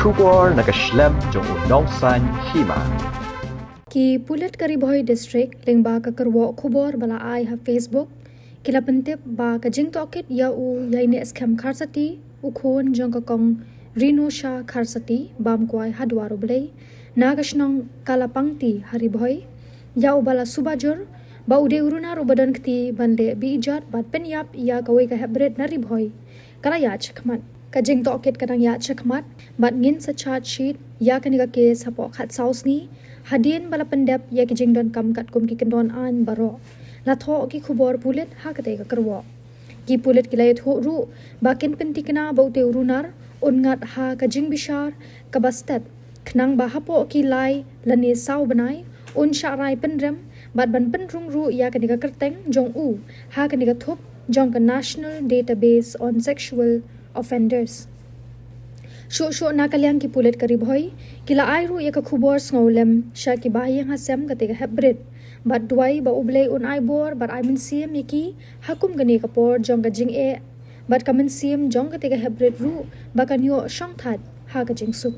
Shubor nakaslem jong unong san Hima. Ki Pulit kari Bhoi district lengba ka kerwo khubor bala ai ha Facebook kila pentip ba ka jing tokit ya u yaine scam kharsati u khon jong ka kong Rino Sha kharsati bam kwai hadwaro blei nagashnong kalapangti hari Bhoi ya u bala Suba jur ba ude uruna rubadan kti bande Be-Ijot bat Pynïap Ïaka ka Heprit nari Bhoi kala ya chakmat ka jing tokit kadang ya chakmat bat ngin sa Chargesheet ya kaniga case Hapoh khat Sngi hadin bala pendap ya ki jing don kam kat kum ki kendon an baro la tho ki khubor Pulit ha kate ka kerwo ki Pulit ki layet ho ru bakin penti kena baute urunar unngat ha ka jing bishar ka bastat knang ba Hapoh ki lai lani sau banai un sharai pendrem bat ban penrung ru ya kaniga kerteng jong u ha kaniga thup jong ka national database on sexual offenders Sho na kalyang ki Pulit kari Bhoi kila ai ru ya ka khubor sngaulem sha ki bahiyang hasem kate ka Heprit bat duai ba ublei un ai bor bat ai min siem yaki hakum gani ka por jong ka jing e bat kamen siem jong kate ka Heprit ru ba kanyo shong that ha ka jing sup